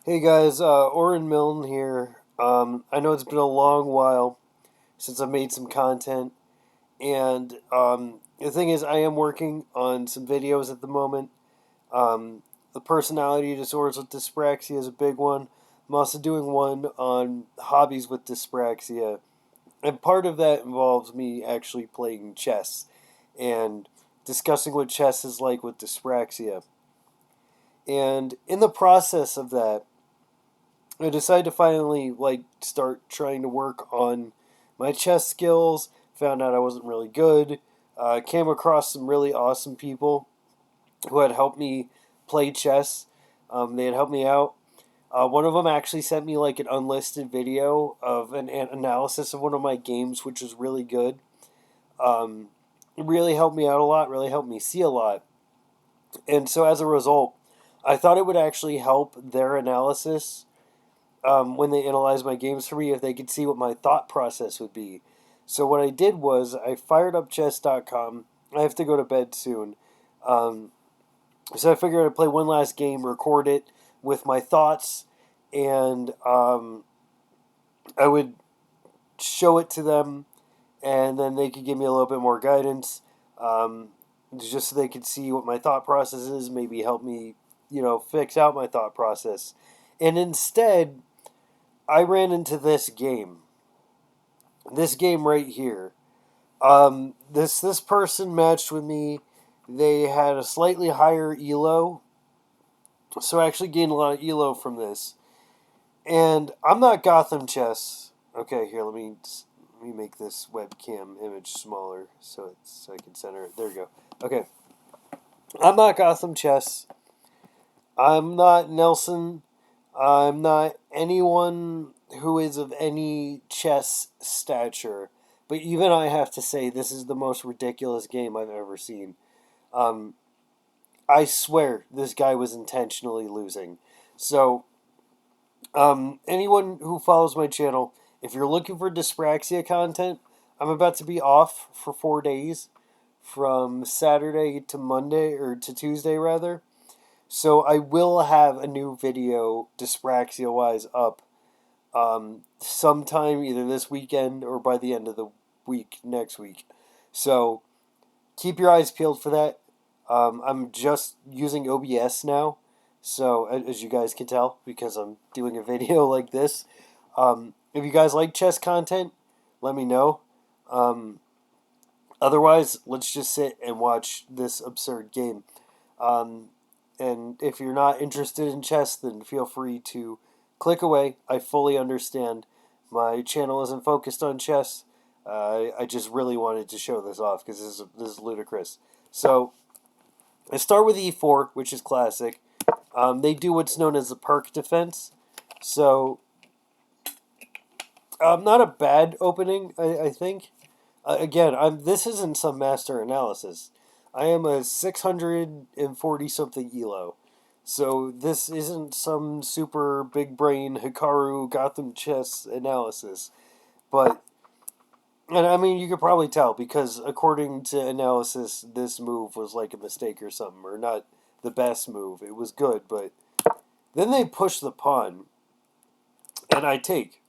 Hey guys, Oren Milne here. I know it's been a long while since I've made some content, and the thing is, I am working on some videos at the moment. The personality disorders with dyspraxia is a big one. I'm also doing one on hobbies with dyspraxia, and part of that involves me actually playing chess and discussing what chess is like with dyspraxia. And in the process of that, I decided to finally start trying to work on my chess skills. Found out I wasn't really good. Came across some really awesome people who had helped me play chess. They had helped me out. One of them actually sent me like an unlisted video of an analysis of one of my games, which was really good. It really helped me out a lot. Really helped me see a lot. And so as a result, I thought it would actually help their analysis when they analyzed my games for me if they could see what my thought process would be. So what I did was I fired up chess.com. I have to go to bed soon. Um, so I figured I'd play one last game, record it with my thoughts, and I would show it to them, and then they could give me a little bit more guidance, just so they could see what my thought process is, maybe help me, fix out my thought process. And instead, I ran into this game. This game right here. This person matched with me. They had a slightly higher elo, so I actually gained a lot of elo from this. And I'm not Gotham Chess. Okay, here let me make this webcam image smaller so I can center it. There we go. Okay, I'm not Gotham Chess. I'm not Nelson. I'm not anyone who is of any chess stature. But even I have to say, this is the most ridiculous game I've ever seen. Um, I swear this guy was intentionally losing. So, anyone who follows my channel, if you're looking for dyspraxia content, I'm about to be off for 4 days from Saturday to Monday, or to Tuesday rather. So I will have a new video, dyspraxia wise, up sometime either this weekend or by the end of the week next week. So keep your eyes peeled for that. I'm just using OBS now, so as you guys can tell, because I'm doing a video like this. If you guys like chess content, let me know. Um, Otherwise, let's just sit and watch this absurd game. Um, and if you're not interested in chess, then feel free to click away. I fully understand. My channel isn't focused on chess. I just really wanted to show this off because this is ludicrous. So I start with e4, which is classic. They do what's known as the perk defense. So not a bad opening, I think. Again, this isn't some master analysis. I am a 640 something elo. So this isn't some super big brain Hikaru Gotham chess analysis. But, and I mean, you could probably tell because according to analysis, this move was like a mistake or something, or not the best move. It was good, but then they push the pawn, and I take.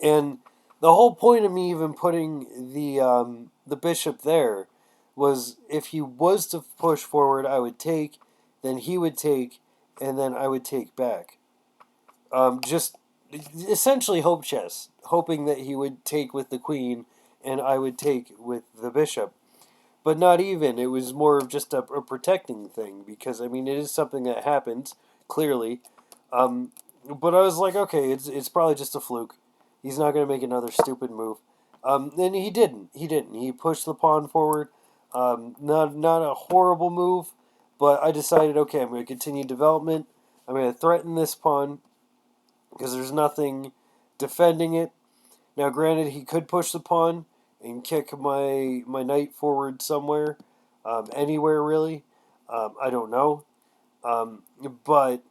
And the whole point of me even putting the bishop there was if he was to push forward, I would take, then he would take, and then I would take back. Just essentially hope chess, hoping that he would take with the queen and I would take with the bishop. But not even. It was more of just a protecting thing because I mean it is something that happens clearly. But I was like, okay, it's probably just a fluke. He's not going to make another stupid move. And he didn't. He didn't. He pushed the pawn forward. Not a horrible move, but I decided, okay, I'm going to continue development. I'm going to threaten this pawn because there's nothing defending it. Now, granted, he could push the pawn and kick my knight forward somewhere, anywhere really. I don't know. But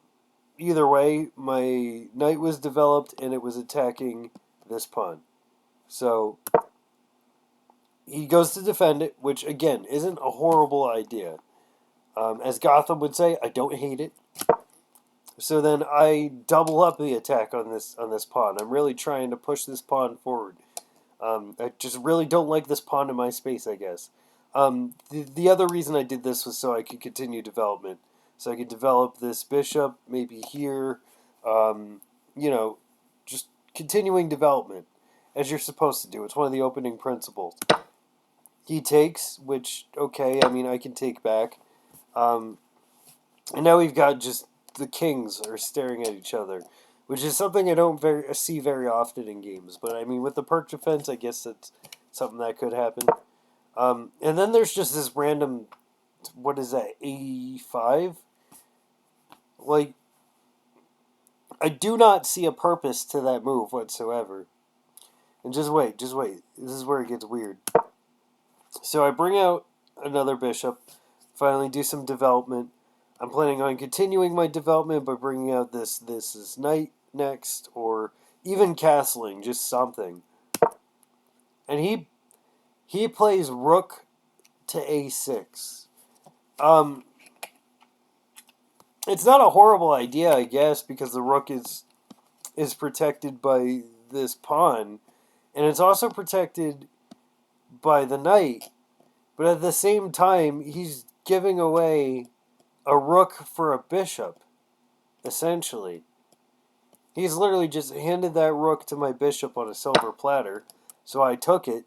either way, my knight was developed and it was attacking this pawn. So he goes to defend it, which again isn't a horrible idea. As Gotham would say, I don't hate it. So then I double up the attack on this pawn. I'm really trying to push this pawn forward. I just really don't like this pawn in my space, I guess. The other reason I did this was so I could continue development. So I could develop this bishop, maybe here. Um, you know, just continuing development, as you're supposed to do. It's one of the opening principles. He takes, which, okay, I mean, I can take back. Um, and now we've got just the kings are staring at each other, which is something I don't see very often in games. But I mean, with the perk defense, I guess that's something that could happen. And then there's just this random, what is that, A5? Like, I do not see a purpose to that move whatsoever. And just wait. This is where it gets weird. So I bring out another bishop, finally do some development. I'm planning on continuing my development by bringing out this is knight next, or even castling, just something. And he plays rook to a6. It's not a horrible idea, I guess, because the rook is protected by this pawn, and it's also protected by the knight. But at the same time, he's giving away a rook for a bishop, essentially. He's literally just handed that rook to my bishop on a silver platter, so I took it,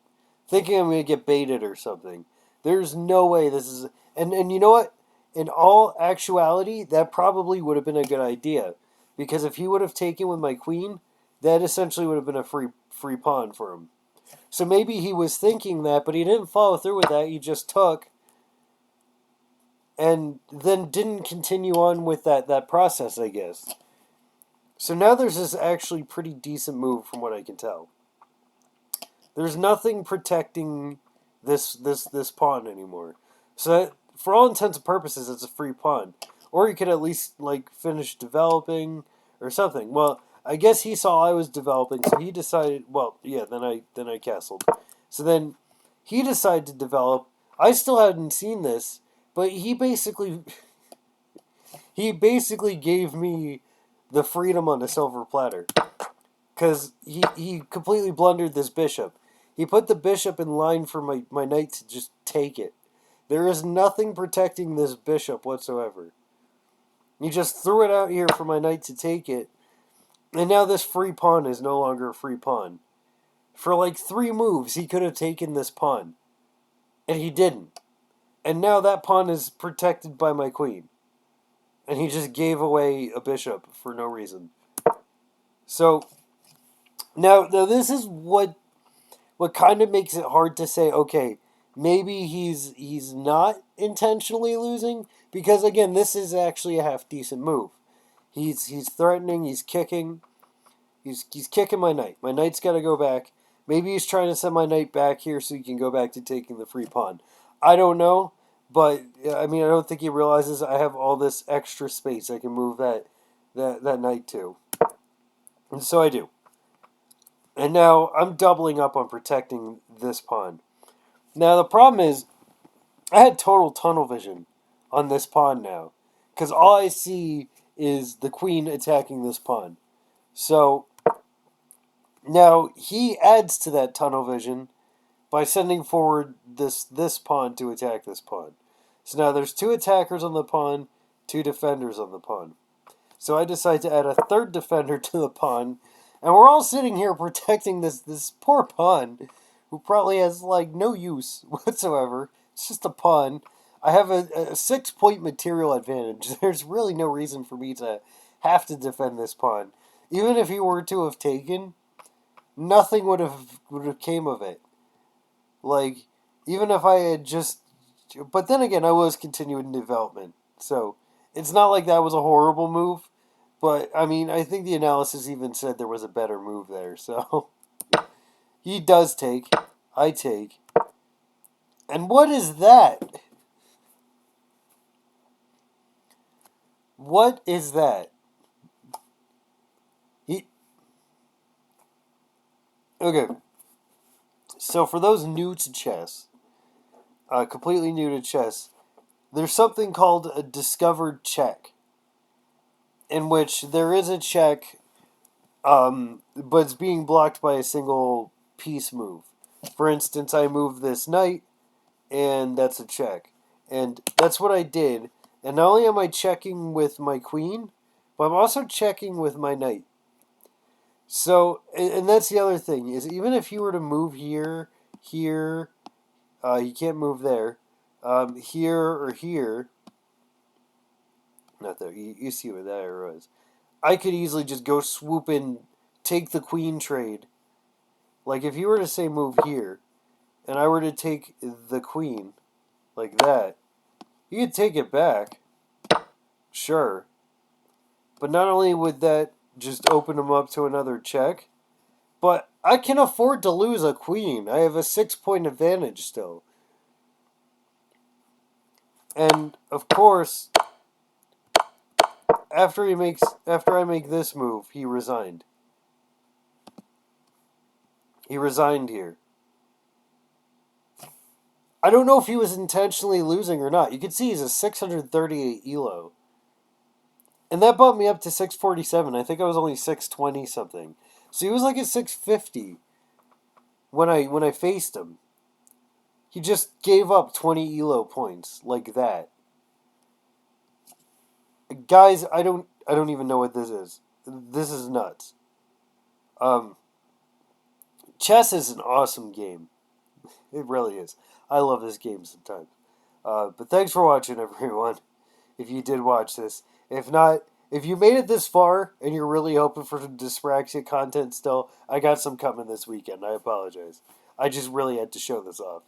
thinking I'm going to get baited or something. There's no way this is... And you know what? In all actuality, that probably would have been a good idea. Because if he would have taken with my queen, that essentially would have been a free pawn for him. So maybe he was thinking that, but he didn't follow through with that. He just took, and then didn't continue on with that process, I guess. So now there's this actually pretty decent move from what I can tell. There's nothing protecting this pawn anymore. So that, for all intents and purposes, it's a free pawn. Or you could at least like finish developing or something. Well, I guess he saw I was developing, so he decided. Well, yeah. Then I castled. So then he decided to develop. I still hadn't seen this, but he basically gave me the freedom on a silver platter, because he completely blundered this bishop. He put the bishop in line for my knight to just take it. There is nothing protecting this bishop whatsoever. He just threw it out here for my knight to take it, and now this free pawn is no longer a free pawn. For like 3 moves, he could have taken this pawn, and he didn't. And now that pawn is protected by my queen. And he just gave away a bishop for no reason. So, now this is what kind of makes it hard to say, okay, maybe he's not intentionally losing, because again, this is actually a half decent move. He's threatening, he's kicking. He's kicking my knight. My knight's got to go back. Maybe he's trying to send my knight back here so he can go back to taking the free pawn. I don't know, but I mean, I don't think he realizes I have all this extra space I can move that knight to. And so I do. And now I'm doubling up on protecting this pawn. Now the problem is, I had total tunnel vision on this pawn now, because all I see is the queen attacking this pawn. So now he adds to that tunnel vision by sending forward this pawn to attack this pawn. So now there's 2 attackers on the pawn, 2 defenders on the pawn. So I decide to add a 3rd defender to the pawn, and we're all sitting here protecting this poor pawn, who probably has like no use whatsoever. It's just a pawn. I have a 6-point material advantage. There's really no reason for me to have to defend this pawn. Even if he were to have taken, nothing would have came of it. Like, even if I had just... But then again, I was continuing development. So, it's not like that was a horrible move. But, I mean, I think the analysis even said there was a better move there. So, he does take. I take. And what is that? What is that? Okay. So, for those new to chess, completely new to chess, there's something called a discovered check. in which there is a check, but it's being blocked by a single piece move. For instance, I move this knight, and that's a check. And that's what I did. And not only am I checking with my queen, but I'm also checking with my knight. So, and that's the other thing, is even if you were to move here, here, you can't move there, here or here, not there, you see where that arrow is. I could easily just go swoop and take the queen trade. Like, if you were to say move here, and I were to take the queen, like that, you could take it back, sure. But not only would that just open them up to another check, but I can afford to lose a queen. I have a 6-point advantage still. And, of course, after I make this move, he resigned. He resigned here. I don't know if he was intentionally losing or not. You can see he's a 638 elo. And that bumped me up to 647. I think I was only 620 something. So he was like at 650 when I faced him. He just gave up 20 elo points like that. Guys, I don't even know what this is. This is nuts. Chess is an awesome game. It really is. I love this game sometimes. But thanks for watching, everyone. If you did watch this. If not, if you made it this far and you're really hoping for some dyspraxia content still, I got some coming this weekend. I apologize. I just really had to show this off.